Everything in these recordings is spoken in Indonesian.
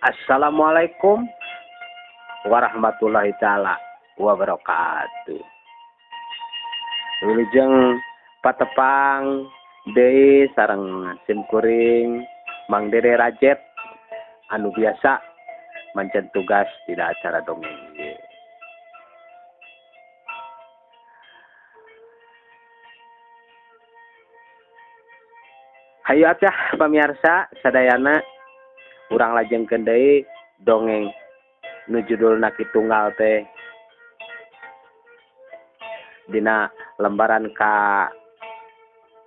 Assalamualaikum warahmatullahi taala wabarakatuh. Wilujeng patepang deui sareng simkuring Mang Dede Rajet anu biasa mancen tugas dina acara dongeng. Hayu atuh pamirsa sadayana urang lajengkeun deui dongeng nu judulna Kitunggal teh dina lembaran ka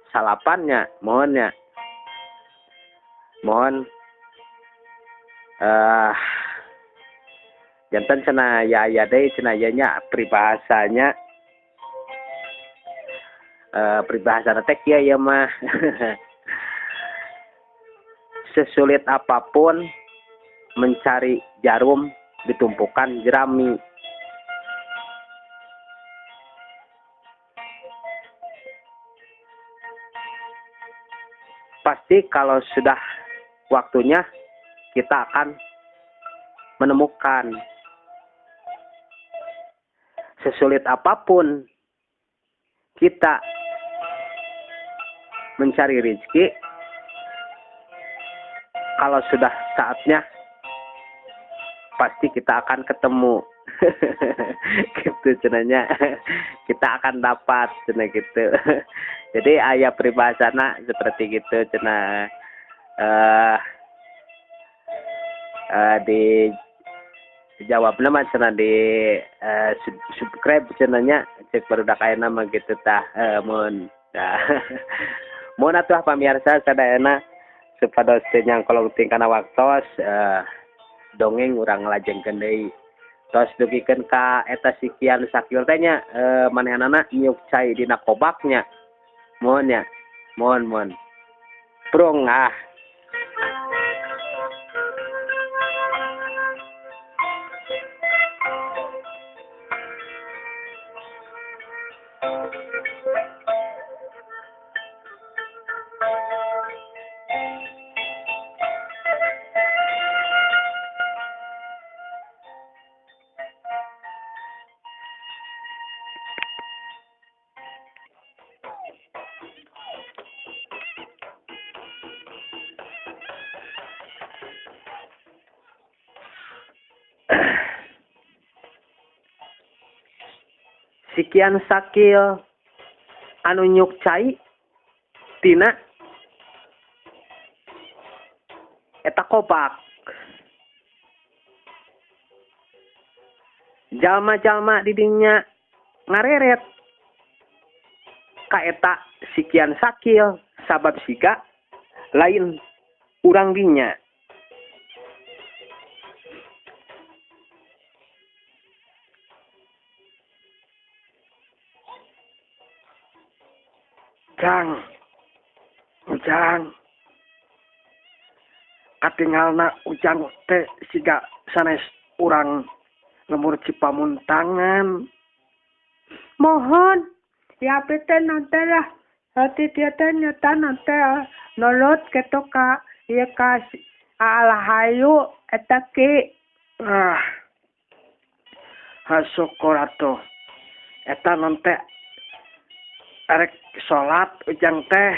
salapannya mohon janten cenah ya deui cenah nya peribahasanya peribahasana teh kieu ya mah sesulit apapun mencari jarum ditumpukan jerami. Pasti kalau sudah waktunya kita akan menemukan. Sesulit apapun kita mencari rezeki, kalau sudah saatnya pasti kita akan ketemu. Gitu cenanya, kita akan dapat cenah gitu. Jadi aya peribahasana seperti gitu cenah di jawabna mah cenah di subscribe cenahnya cek barudak ayeuna mah gitu tah mun mun atuh pamirsa sadayana supados teu nyangkolong tingkana waktos dongeng urang ngalajengkeun deui tos dugikeun ka eta sikian sakil teh nya manehanana nyiuk cai dina kobaknya mohon prung sikian sakil anu nyuk cai tina eta kobak. Jalma-jalma di dinya ngareret ka eta sikian sakil sabab siga lain urang dinya. Ujang katinggalna ujang teh siga sanes urang lemur Cipamuntangan. Mohon ya teh nanti lah hati dia teh nyata nanti nolot ketoka ieu ka Alahayu eta ki syukur atuh eta nanti arek salat ujang teh.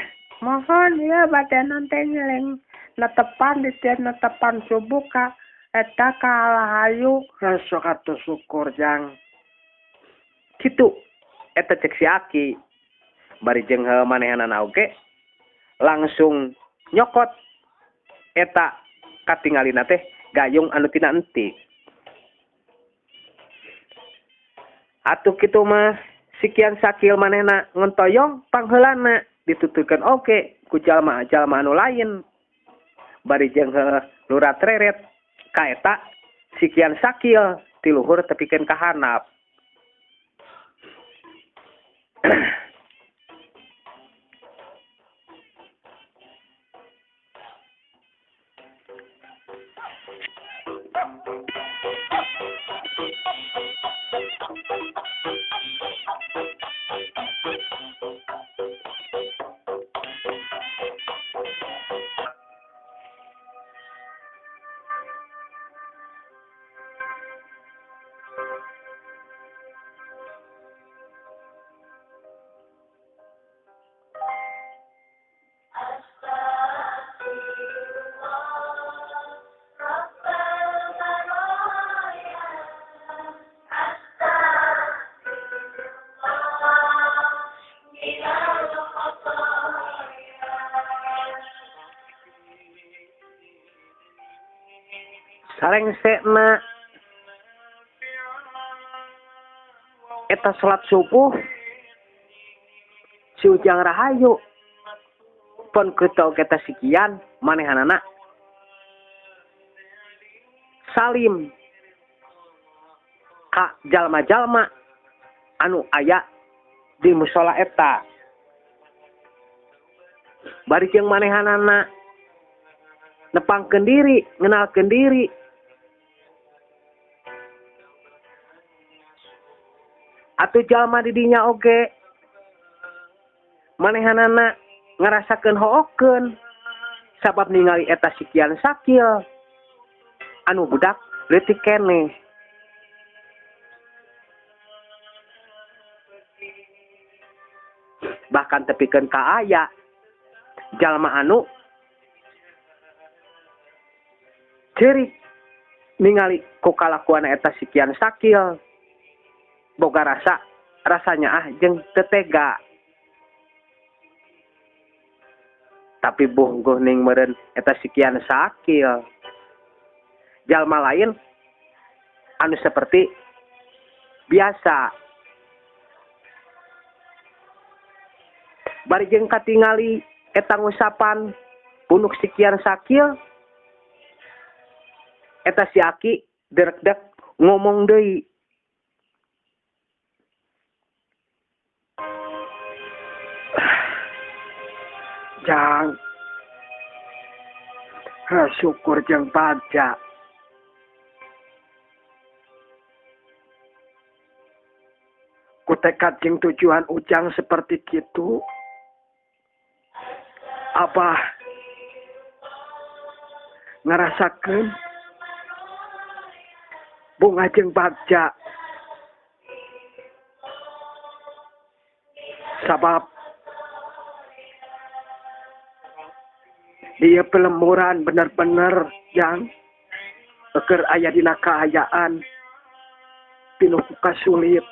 Mohon ya bade nanti nyeling netepan di tiap netepan subuh ka eta ka Alahayu. Sok atuh syukur jang. Kitu eta cek si Aki. Bari jeung manehanana oge langsung nyokot eta katingalina teh gayung anu tina enti. Atuh kitu mah sikian sakil manehna ngentoyong pangheulana dituturkeun oge ku jalma-jalma anu lain. Bari jeung lurat reret ka eta sikian sakil ti luhur tepikeun ka handap. Sarengsena eta salat subuh si Ujang Rahayu pun ketau kita sikian manehanana salim ka jalma-jalma anu aya di musola eta bari jeung manehanana nepangkeun diri ngenalkeun diri atuh jalma di dinya oge manehanana ngarasakeun hookeun sabab ningali eta sikian sakil anu budak leutik keneh bahkan tepikeun ka aya jalma anu ceurik ningali ku kalakuan eta sikian sakil boga rasanya jeung teu tega tapi bungguh ning meureun eta sikian sakil jalma lain anu seperti biasa bari jeung katingali eta ngusapan punuk sikian sakil eta si Aki derek-dek ngomong deui Jang syukur jeung bagja ku tekad jeung tujuan Ujang seperti kitu Abah ngarasakeun bunga jeung bagja sabab dia pelemuran bener-bener yang keur aya dina kaayaan pinuh kasulit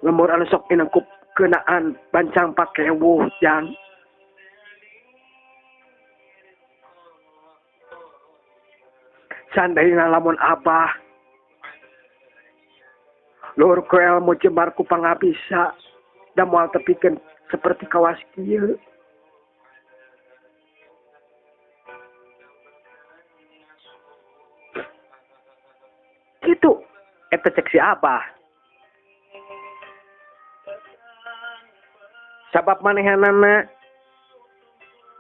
lemur anu sok inengkup keunaan bancang pakewuh jang sandaina lamun Abah luhur ku ilmu jembar ku pangabisa da moal tepikeun seperti kawas kieu kitu eta cek si Abah sabab manehanana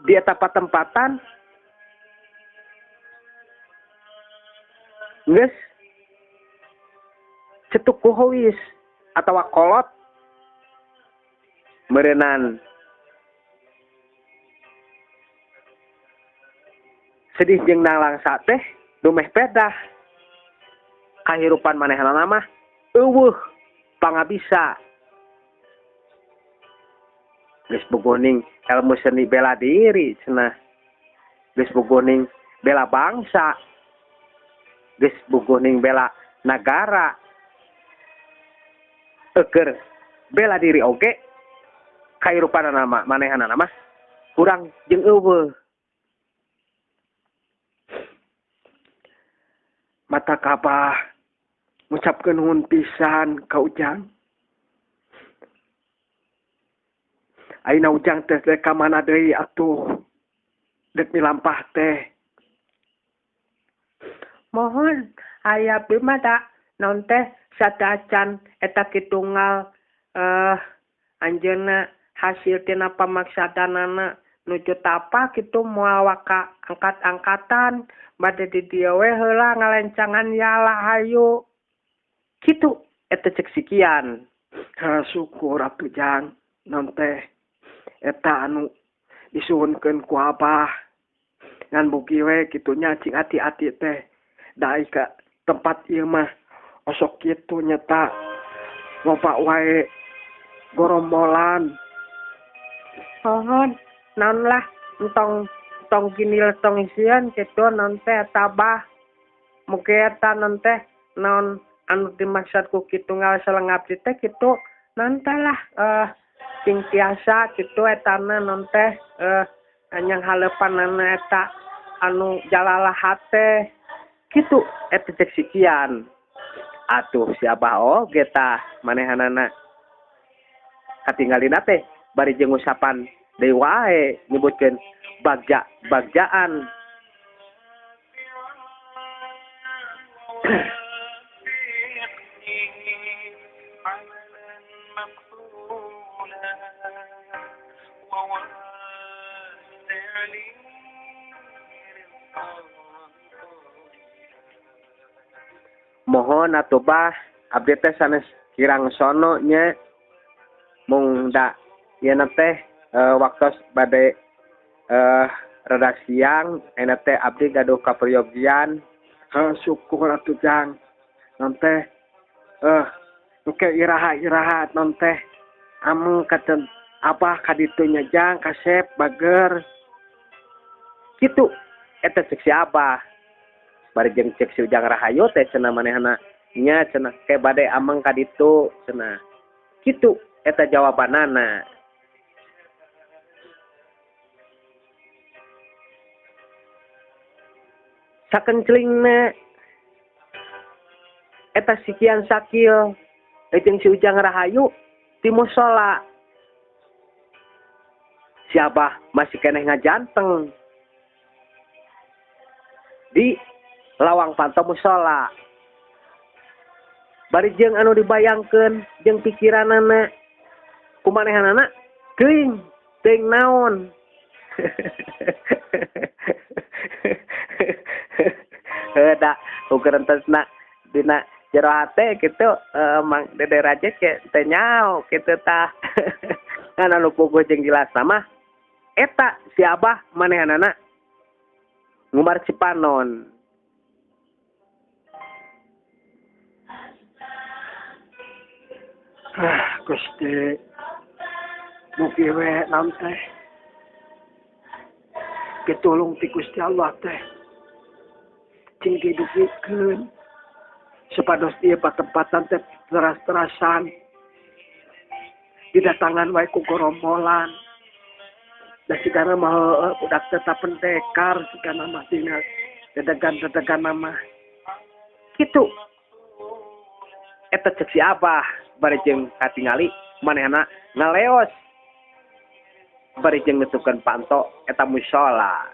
di eta patempatan geus cetuk ku heuwis atawa kolot meureunan sedih jeung nalangsa teh dumeh pedah kahirupan manehanana mah eueuh pangabisa geus bogoning ilmu seni bela diri cenah geus bogoning bela bangsa geus bogoning bela nagara eukeur bela diri oge kahirupanana mah manehanana mah kurang jeung eueuh mata kabah ngucapkeun nuhun pisan ka Ujang ayeuna Ujang teh ka mana deui atuh deuk milampah teh mohon aya abdi mah da naon teh sadacan eta kitunggal anjeunna hasil tina pamaksadanana nuju tapa kitu moal waka angkat-angkatan bade di dieu we heula ngalencangan yalah hayu kitu eta cek sikian syukur atuh Jang naon teh eta anu disuhunkeun ku Abah ngan bugi we kitu nya cing ati-ati teh daai ka tempat ieu mah osok kitu nyata loba wae gorombolan mohon naon lah entong ginil tong isian kitu naon teh tabah mugi eta naon teh naon anu dimaksud ku kitu ngasaleng abdi teh kitu naon teh lah sing tiasa kitu etana naon teh Anyang halepanana eta anu jalalah hate kitu eta cek sikian. Atuh si Abah oge tah manehanana katinggalina teh bari jeung usapan deui wae nyebutkeun bagjaan. Mohon atuh Bah, abdi teh sanes kirang sono nya mung da yeuna teh waktos bade rada siang ena teh abdi gaduh kapriyogian. Syukur atuh Jang. Non teh engke iraha-iraha non teh ameng katen Abah kaditu nya Jang kasep bager. Kitu eta cek si Abah. Bari jeung cek si Ujang Rahayu teh cenah manehna nya cenah ke bade ameng kaditu cenah. Kitu eta jawabanana. Sakencelingna eta sikian sakil jeung si Ujang Rahayu ti mushola. Si Abah masih keneh ngajanteng di lawang pantau mushola. Bari jeung anu dibayangkeun jeung pikiranana kumanehanana geuing teuing naon. Da ugeurentesna dina jero hate kitu Mang Dede Raja ke teu nyao kitu tah. Ngan anu puguh jeung jelas mah eta si Abah manehanana ngumbar cipanon. Gusti mugi we naon teh pitulung ti Gusti Allah teh cing didugikeun supados ieu patempatan teh teras-terasan didatangan wae ku gorombolan da sigana mah budak tetap pendekar sigana mah dina dedegan mah kitu eta cek si Abah bari jeung katingali manehna ngaleos bari jeung nutukeun panto eta mushola.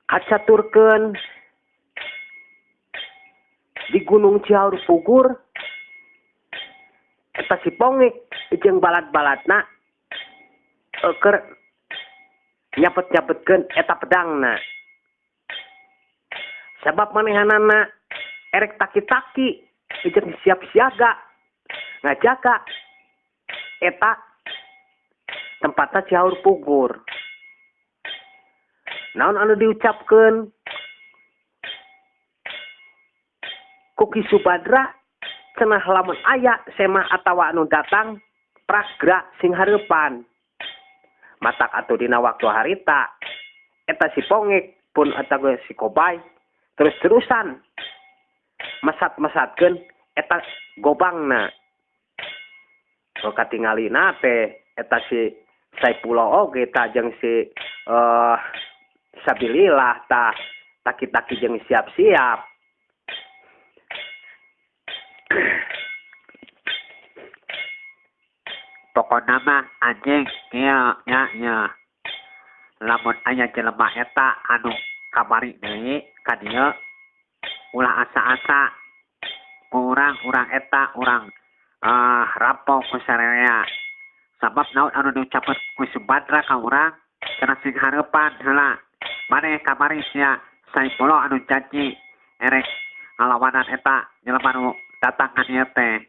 Kacaturkeun di Gunung Cihaur Pugur eta si Pongik jeung balad-baladna keur nyapet-nyapetkeun eta pedangna. Sabab manehanana erek taki-taki jeung siap siaga ngajaga eta tempatna Cihaur Pugur. Naon anu diucapkeun ku Ki Subadra cenah lamun aya semah atawa anu datang pragra sing hareupan matak atuh dina waktu harita eta si Pongek pun eta si Kobay terus-terusan mesat-mesatkeun eta gobangna. Katingalina teh eta si Saipullah oge ta jeung si Sabilillah ta taki-taki jeung siap-siap. Pokona mah anjing kieu nya. Lamun aya jelema eta anu kamari deui ka dieu ulah asa-asa urang eta urang rampong ku sararea. Sabab naon anu diucapkeun ku Subadra ka urang cenah sing hareupan heula. Maneh kamari sia Saipullah anu janji erek ngalawanan eta jelema anu datang ka dieu teh.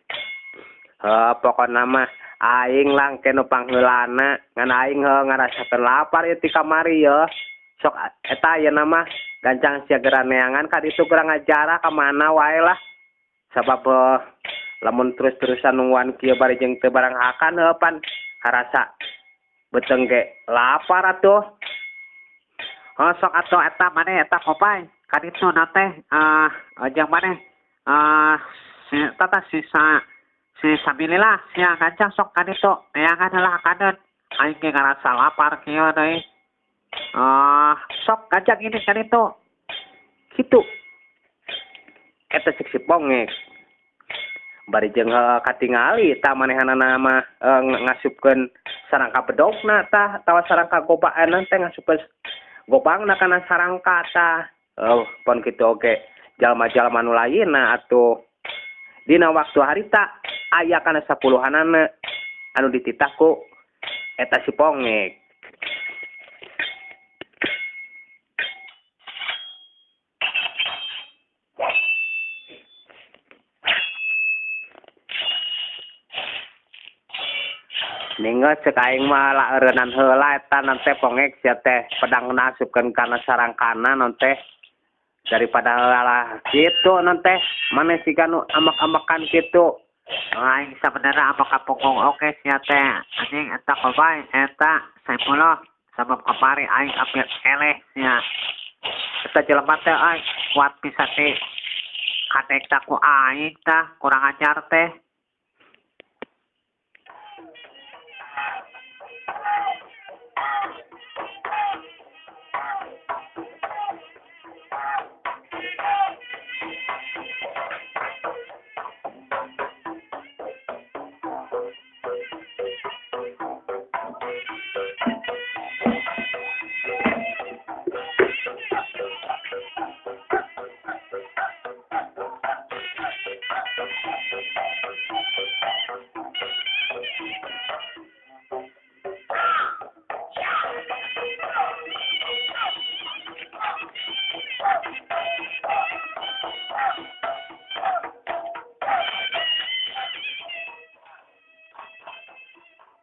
Pokona mah aing lang kenu pangheulana ngan aing ngarasakeun lapar ieu ti kamari ya. Sok eta ayeuna mah gancang sia geura neangan ka ditu geura ngajara ka mana wae lah. Sabab lamun terus-terusan nungguan kieu bari jeung teu barang hakan pan harasa beteung ge lapar atuh. Sok atuh eta maneh eta Kopay ka ditu na teh jeung maneh si Sabilillah sia gancang sok ka ditu neangan heula hakaneun aing ge ngarasa lapar kieu deui. Sok gancang ini ka ditu. Kitu. Eta cek si Pongek. Bari jeung katingali ta manehanana mah ngasupkeun sarangka bedogna tah tawa sarangka gobaan teh ngasupkeun gobangna kana sarangka tah. Pon kitu oge jalma-jalma nu lainna atuh dina waktu harita aya kana 10-anana anu dititah ku eta si Pongek. Ninggal cek aing mah laeureunnan heula eta nanti Pongek sia teh pedang nasupkeun kana sarangkana non teh daripada lah kitu non teh maneh siga nu amak-amakan kitu. Aing sabenerna amak kapungkung oke sia teh anjing eta Kopay eta Saipullah sabab kamari aing ambil eleh sia. Eta jelema teh kuat pisan teh kadekta ku aing tah kurang ajar teh.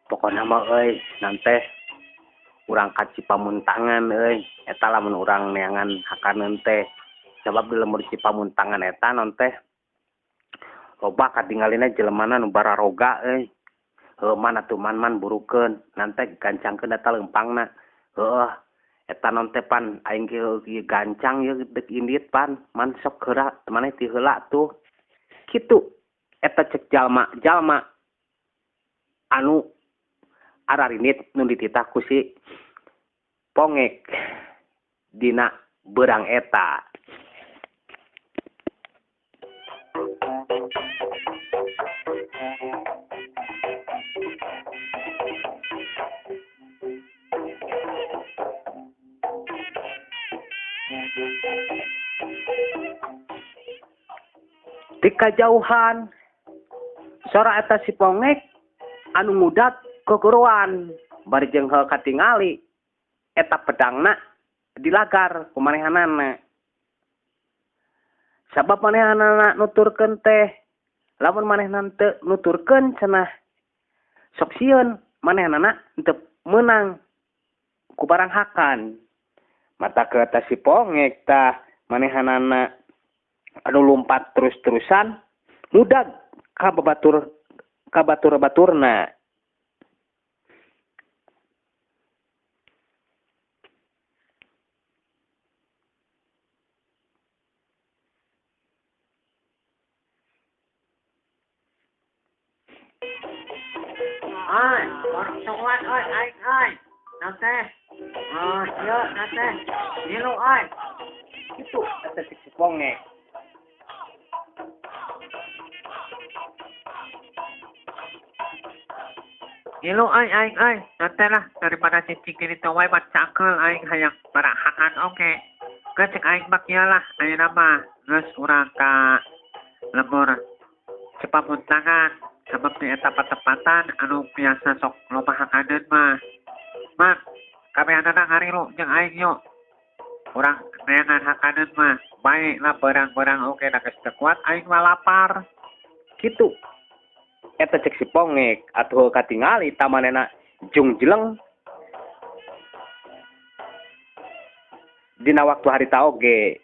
Pokona mah euy nante urang ka Cipamuntangan euy eta lamun urang neangan hakaneun teh sabab di lemur Cipamuntangan eta non teh loba katingalina jelemana nu bararoga euy. Man atuh man burukeun nante gancangkeun eta leumpangna. Heueuh eta non teh pan aing ge gancang ye deuk indit pan man sok heula maneh ti heula tuh. Kitu eta cek jalma anu ararinit nu dititah ku si Pongek dina beurang eta. Di kajauhan sora eta si Pongek anu ngudat keguruan bari jeung heuh katingali eta pedangna dilagar ku manehanana. Sabab manehanana nuturkeun teh lamun manehanana teu nuturkeun cenah sok sieun manehanana teu meunang ku barang hakan. Mata ke eta si Pongek tah manehanana anu lumpat terus-terusan mudag ka batur-baturna. Oi, orang tuan, oi, aing, oi. Nanti. Iya, nanti. Ngilu, oi. Itu eta cek si Pongek. Ngilu, oi, aing, oi. Nanti lah, daripada cicing ini tuwai bacakel aing hayang barahakan oke. Kecek aing bakialah, aing nama. Nges urang ka lemur Cipamuntangan. Sebab di eta patepatan anu biasa sok loba hakaneun mah. Man, kami anak hari lu jeung aing yuk. Urang neangan hakaneun mah. Baiklah berang-berang oke da geus teu kuat aing mah lapar. Kitu. Eta cek si Pongek atuh katingali tamanena jungjeleng. Dina waktu harita oge.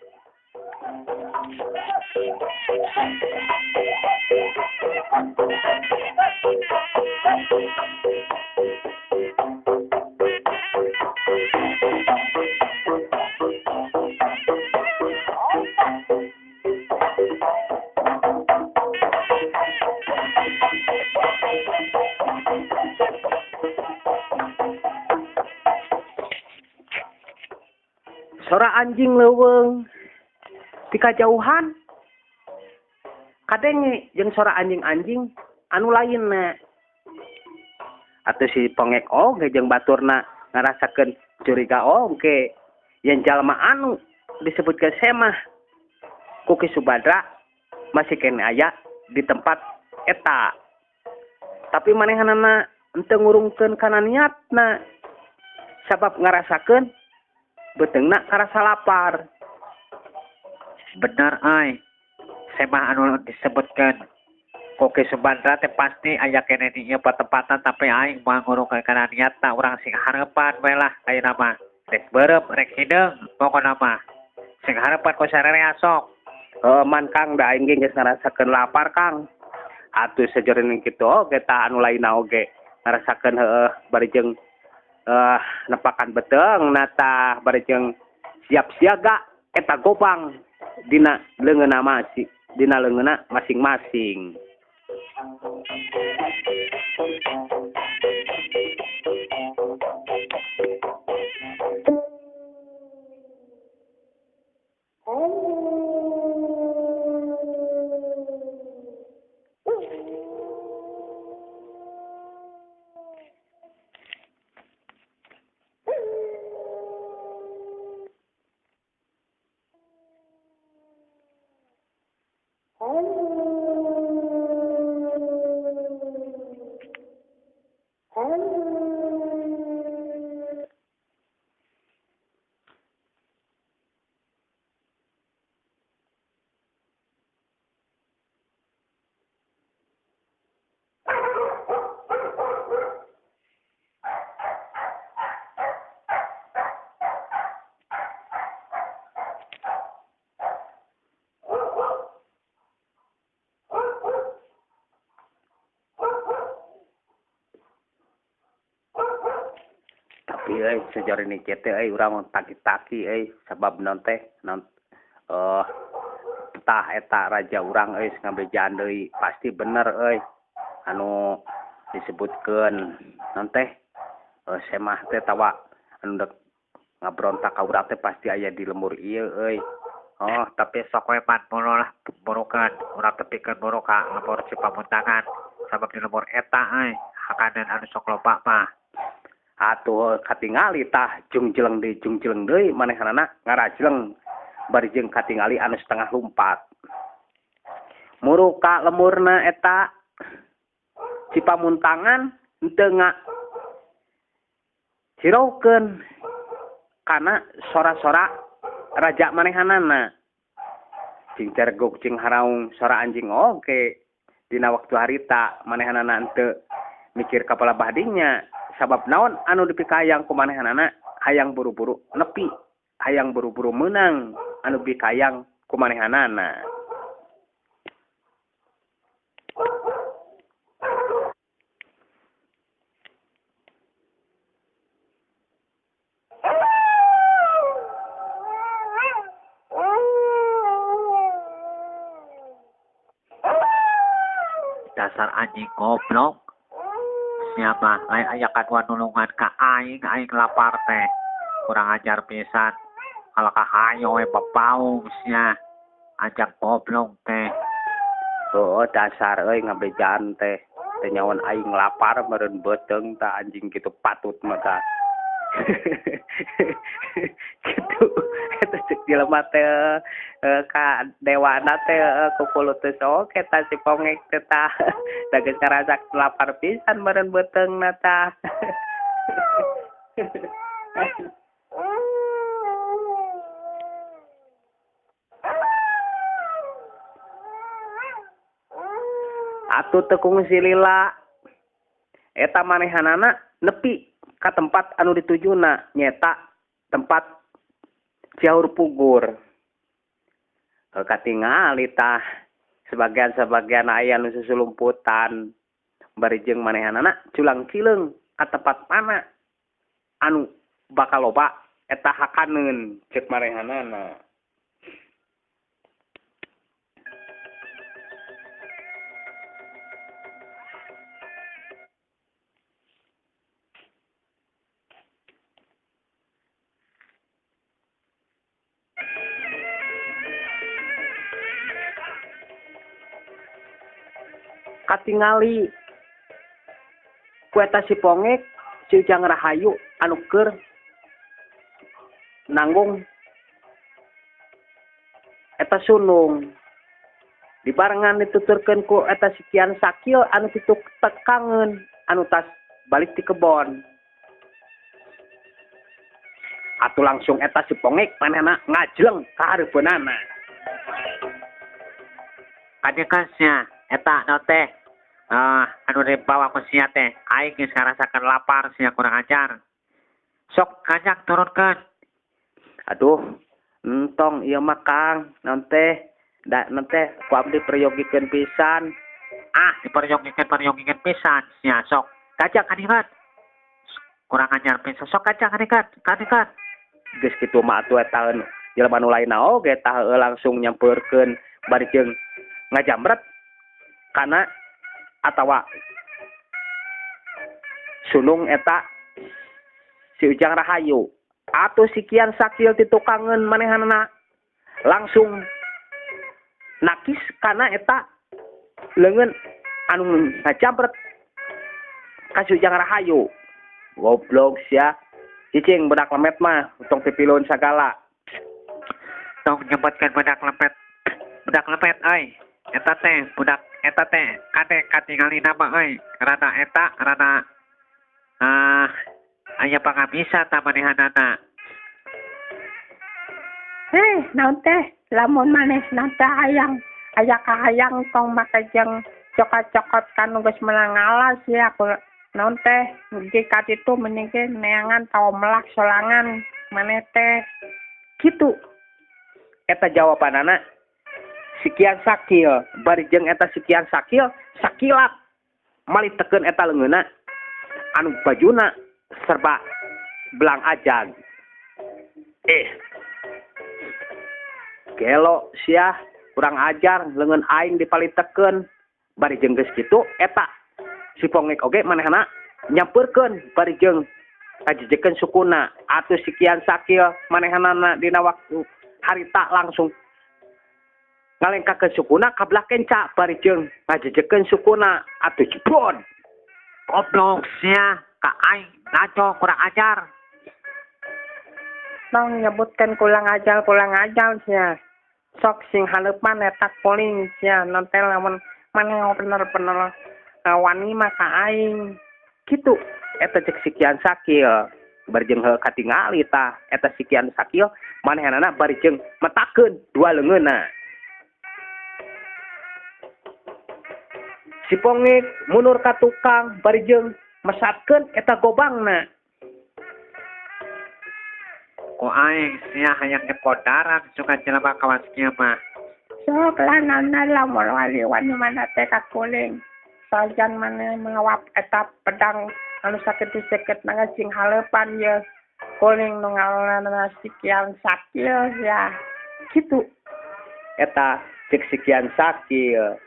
Sora anjing leuweung di kajauhan. Kadenge jeung sora anjing-anjing anu lainna. Atuh si Pongek oge jeung baturna ngarasakeun curiga oge yen jalma anu disebutkeun semah ku Ki Subadra masih kene aya di tempat eta. Tapi manehanana henteu ngurungkeun kana niatna. Sabab ngarasakeun beteungna karasa lapar. Bener ai. Semah anu disebutkeun ku Ki Subadra teh pasti aya kene di ieu patempatan tapi aing moal ngurungkeun kana niatna urang sing hareupan bae lah ayeuna mah. Rek beureum rek hideung pokona mah. Sing hareupan ku sararea sok. Man Kang da aing ge geus ngarasakeun lapar Kang. Atuh sajeroning kitu oge tah anu lainna oge ngarasakeun bari jeung nepakan beteung nata bari jeung siap siaga eta gobang dina leungeunna masing-masing. Tapi sejauh ini kita urang taki-taki sabab nanti tah eta raja urang ngabejaan deui pasti bener anu disebutkeun nanti semah teh tawa anu dek ngabrontak ka urang teh pasti aya di lembur ieu Oh, tapi sok we pan mulo lah burukan urang tepikeun buru ka lembur Cipamuntangan sabab di lembur eta hakaneun anu sok loba mah. Atuh katingali tah jungjeleng deui manehanana ngarajleng bari jeung katingali anu setengah lumpat. Muru ka lemurna eta Cipamuntangan henteu hiraukeun kana sora-sora raja manehanana. Cing cerguk cing haraung sora anjing oge dina waktu harita manehanana henteu mikir kapala bahdinya. Sabab naon anu dipikayang ku manehanana hayang buru-buru nepi, hayang buru-buru meunang anu dipikayang ku manehanana. Dasar anjing goblok. siapa lain aya kadua nulungan ka aing lapar teh kurang ajar pisan kalau ka hayo we papaung sia ajak goblok teh. Oh dasar ngabejaan teh nyawan aing lapar meureun beuteng tah anjing kitu patut mah tah. Gitu eta ceuk jelema teh ka dewana teh kukulut teh sok eta si pongek teh tah da geus ngarasa lapar pisan meureun beuteungna tah. Atuh teu kungsi lila eta manehanana nepi ka tempat anu ditujuna nyeta tempat Ciaur Pugur. Katingali tah sebagian aya nu susulumputan bari jeung manehanana culang cileung ka tempat mana anu bakal loba eta hakaneun ceuk manehanana. Katingali ku eta si pongek si Ujang Rahayu anu keur nanggung eta sunung dibarengan dituturkeun ku eta si Kian Sakil anu kitu tekangeun anu tas balik ti kebon. Atuh langsung eta si pongek manehna ngajleng ka hareupeunana. Kadekasnya eta naon teh anu dibawa ku sia teh aing geus ngarasakeun lapar sia kurang ajar. Sok ngajak turunkeun. Aduh, entong ieu mah Kang, naon teh da naon teh ku abdi priyogikeun pisan. Diperyogikeun pisan sia sok ngajak kadikeun. Kurang ajar pisan sok ngajak kadikeun. Geus kitu mah atuh eta jelema nu lainna oge tah langsung nyampeurkeun bari jeung ngajamret kana atawa sunung eta si Ujang Rahayu atuh si Kian Sakil ditukangeun manehanana langsung nakis kana eta leungeun anu ngajamret ka si Ujang Rahayu. Goblok sia cicing budak lemet mah tong pipilun sagala Tong nyebutkeun budak lepet euy eta teh budak eta teh kade katingali nama euy rada eta rada aya pangabisa ta manehanana. Naon teh lamun maneh teh hayang aya kahayang tong make jeung cokot-cokot kanu geus menang alas ya aku naon teh jika ditu meningke neangan tahu melak solangan maneh teh kitu. Eta jawabanana si Kian Sakil bari jeung eta si Kian Sakil sakilat malitekeun eta leungeunna anu bajuna serba belang ajag. Gelo sia kurang ajar leungeun aing dipalitekeun bari jeung geus kitu eta si pongek oge manehna nyampeurkeun bari jeung kajejekeun sukuna atuh si Kian Sakil manehanana dina waktu harita langsung ngalengkakeun sukuna ka belah kenca bari jeung ngajejekeun sukuna atuh jebon. Goblok sia ka aing ngaco kurang ajar. Tong nyebutkeun kurang ajar sia. Sok sing haleupan eta kuling sia naon teh lamun maneh bener-bener wani mah ka aing. Kitu eta cek si Kian Sakil bari jeung heuh katingali tah eta si Kian Sakil manehanana bari jeung metakeun dua leungeunna. Si pongek mundur ka tukang bari jeung mesatkeun eta gobangna. Ku aing sia hayang nyepodaran suka jelema kawas kieu mah. Sok lah naonna lamun wali mana teh ka kuling. Sajan maneh mengawap eta pedang anu sakeut-sakeut nangga sing haleupan ye kuling nu ngaranna si Kian Sakil ya. Kitu. Eta cek si Kian Sakil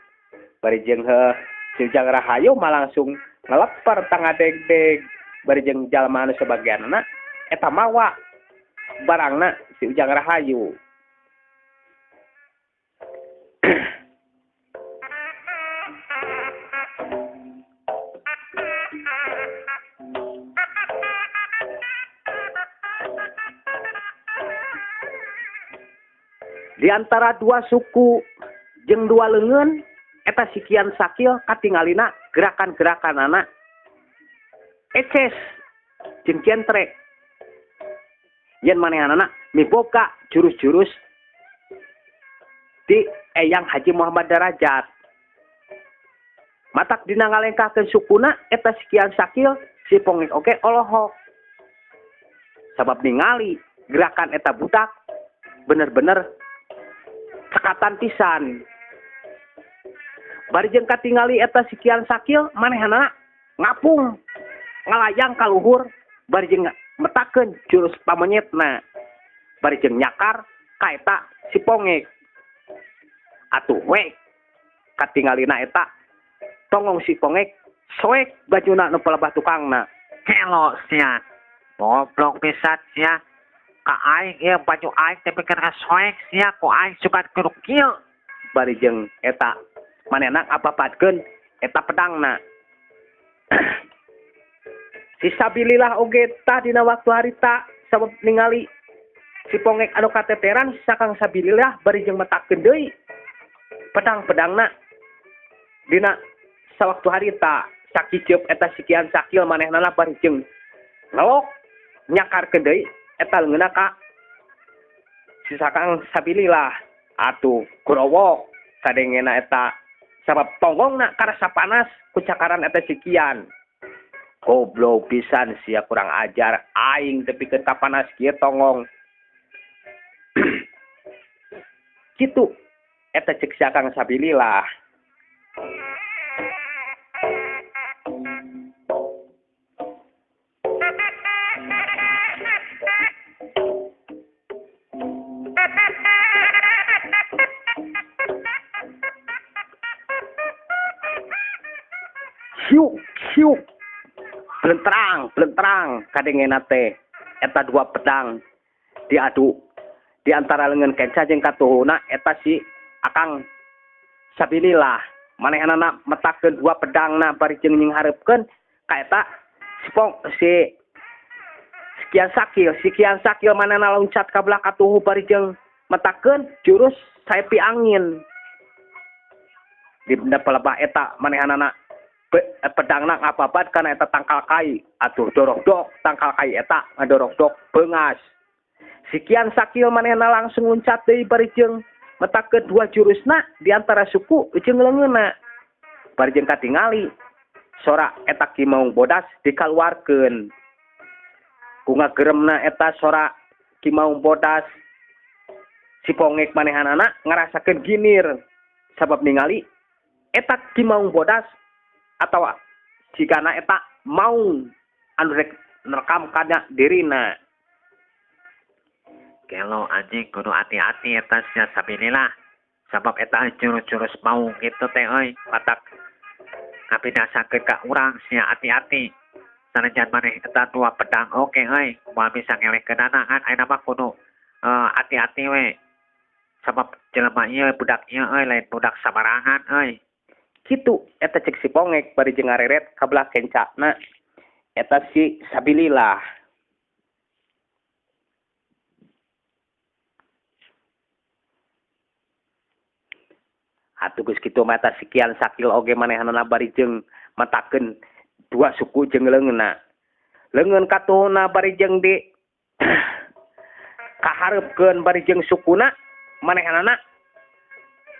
bari jeung heuh si Ujang Rahayu mah langsung ngeleper tangga deg-deg bari jeung jalma anu sebagianna eta mawa barangna si Ujang Rahayu. Di antara dua suku jeung dua leungeun eta sikian sakil katingalina gerakan-gerakan anak eces jeung kentre yen manehanana miboga jurus-jurus di Eyang Haji Muhammad Darajat. Matak dina ngalengkahkeun sukuna eta sikian sakil si Pongek oge olohok. Sabab ningali gerakan eta budak bener-bener cekatan pisan. Bari jeung katingali eta sikian sakil manehanana ngapung ngalayang ka luhur bari jeung metakeun jurus pamonyetna. Bari jeung nyakar ka eta si Pongek. Atuh we katingalina eta tongong si Pongek soek bajuna nu pelebah tukangna. Kelo sia. Goblok pisan sia. Ka aing ieu baju aing teh pikeun soek sia ku aing suka kudu kieu. Bari jeung eta manehna ngapapatkeun eta pedangna. Fisabilillah oge tah dina waktu harita sabab ningali si Pongek anu kateteran sakang sabilillah bari jeung metakeun deui pedang-pedangna dina sawaktu harita sakiceup eta sikian sakil manehna bari jeung ngelok nyakarkeun deui eta leungeunna ka si sakang sabilillah. Atuh kurowok sadengena eta sabab tonggongna karasa panas ku cakaran eta sikian. Goblok pisan sia kurang ajar aing teh pikeun kapanas kieu tonggong. Kitu eta ceuk sakang sabilillah. Hiuk hiuk blentrang kadengena teh eta dua pedang diadu di antara leungeun kenca jeung katuhuna eta si akang sabilillah. Manehanana metakeun dua pedangna bari jeung nyingharepkeun ka eta si sikian sakil manehna loncat ka belah katuhu bari jeung metakeun jurus saepi angin. Di benda pelebah eta manehanana pedangna ngapabat kana eta tangkal kai. Atuh dorok-dok tangkal kai eta ngadorok-dok beungas. Sikian sakil manehna langsung loncat deui bari jeung metakeun dua jurusna di antara suku jeung leungeunna. Bari jeung katingali sora eta Ki Maung Bodas dikaluarkeun. Ku ngageremna eta sora Ki Maung Bodas si Pongek manehanana ngarasakeun ginir sabab ningali eta Ki Maung Bodas atawa jikana eta maung anu rek nerekam kana dirina. Kelo anjing kudu hati-hati eta sia sabilillah. Sabab eta jurus-jurus maung gitu teh euy. Patak ngapindasakeun ka urang sia hati-hati. Sanajan maneh eta dua pedang oke euy. Moal bisa ngelehkeunana kan ayeuna mah kudu hati-hati we. Sabab jelema ieu budak ieu euy lain budak sabarangan euy. Kitu eta cek si Pongek bari jeung ngareret ka belah kencana eta si sabilillah. Atuh geus kitu mah eta sikian sakil oge manehanana bari jeung metakeun dua suku jeung leungeunna. Leungeun katuhuna bari jeung di kaharepkeun bari jeung sukuna manehanana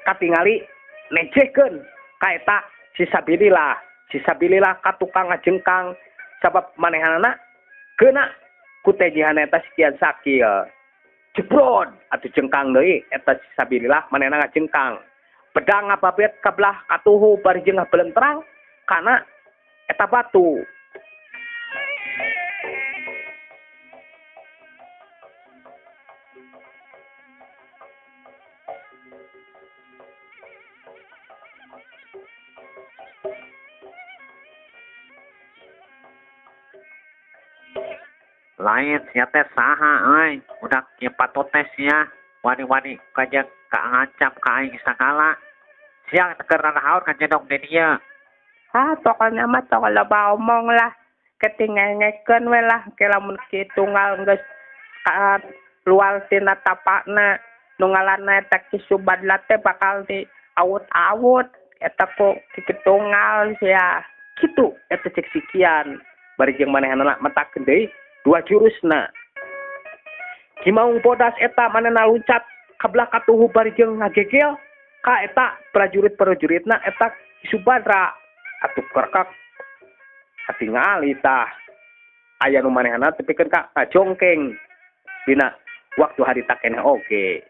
katingali necehkeun ka eta si sabilillah. Si sabilillah katukang ngajengkang sabab manehanana keuna ku tejihan eta sikian sakil. Jebrod atuh jengkang deui eta si sabilillah manehna ngajengkang. Pedang ngababet ka belah katuhu bari jeung ngabelentrang kana eta batu. Lain sia teh saha euy, budak kieu patut teh sia wani-wani kajeng ngancam ka aing sagala. Sia keur naon kajedog di dieu. Pokoknya mah tong loba omong lah. Ketinggalan we lah. Lamun kitu tunggal geus luar tina tapakna. Nu ngaranna eta Ki Subadla teh bakal di awut-awut. Eta ku kitunggal sia. Kitu eta cek sikian. Bari jeung manehna matakeun deui 2 jurusna. Ki Maung Bodas eta manehna luncat ka belakang tuhu bari jeung ngagegel ka eta prajurit-prajuritna eta Ki Subadra. Atuh kerkak katingali tah. Aya nu manehna tepikeun ka jongkeng dina waktu harita keneh oge.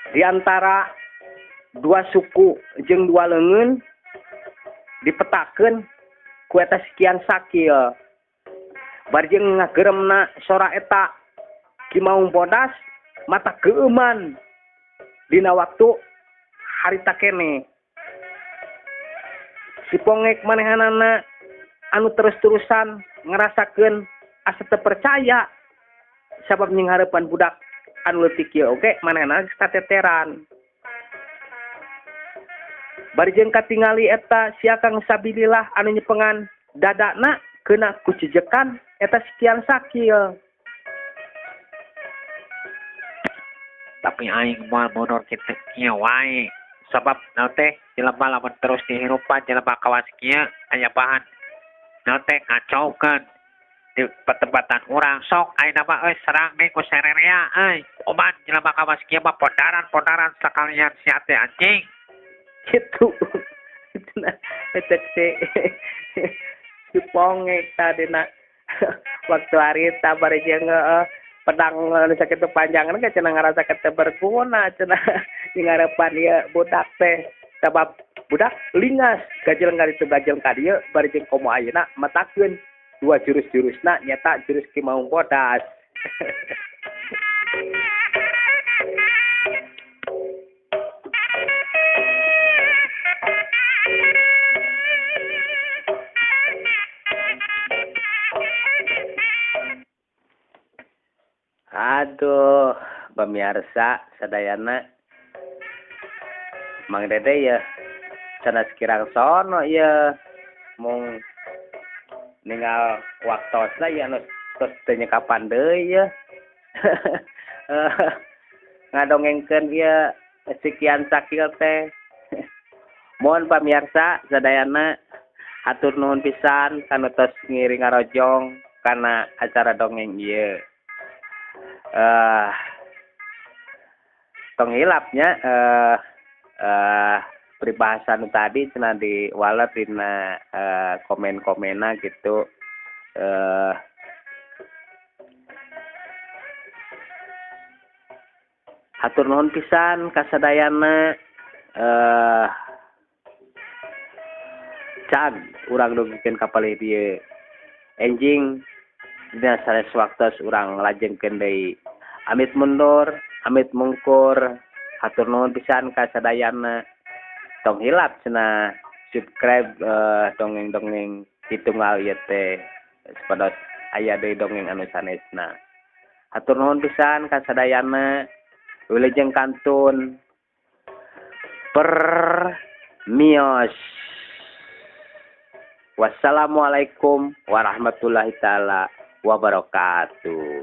Di antara 2 suku jeung 2 leungeun dipetakeun ku eta sekian sakieu. Bari jeung ngageremna sora eta Ki Maung Bodas mata keuman dina waktu harita keneh. Si pongek manehanana anu terus-terusan ngarasakeun asa teu percaya sabab nying hareupan budak anu leutik ieu oge manehna geus kateteran. Bari jeung katingali eta sia Kang Sabilillah anu nyepengan dadana keuna ku cijekan eta sekian sakieu. Tapi aing moal mundur kitu kieu wae. Sabab naon teh jelema lamun terus dihirupan jelema kawas kieu aya bahan naon teh ngacaukeun di petempatan urang sok ayeuna mah euy serang deui ku sererea euy. Oman jelema kawas kieu mah pondaran sakalian sia teh anjing. Kitu. Eta si pongek tadina waktu harita bari jeung pedang nu sakitu panjangna ge cenah ngarasa kete berguna cenah ngarepan ieu budak teh sabab budak lingas gajel ngaritu gajel ka dieu bari jeung komo ayeuna matakeun 2 jurus-jurusna nyata jurus Ki Maung Bodas. Aduh, pemirsa sadayana Mang Dede ya cenah sekirang sono ya mung ninggal waktosna ya anu tos teu nyekapan deui ya. Ngadongengkeun ieu sekian sakieu teh. Mohon pamirsa sadayana hatur nuhun pisan kanu tos ngiring ngarojong kana acara dongeng ieu. Tong hilapnya peribahasa nu tadi cenah diwalet dina komen-komena gitu. Hatur nuhun pisan kasadayana cag urang dugikeun ka palih dieu enjing dina sanes waktos urang nglajengkeun deui amit mundur amit mungkur hatur nuhun pisan kasadayana tong hilap cenah subscribe dongeng-dongeng ditunggal ieu teh sapados aya deui dongeng anu sanesna hatur nuhun pisan kasadayana wilujeng kantun permios. Wassalamualaikum warahmatullahi taala wabarakatuh.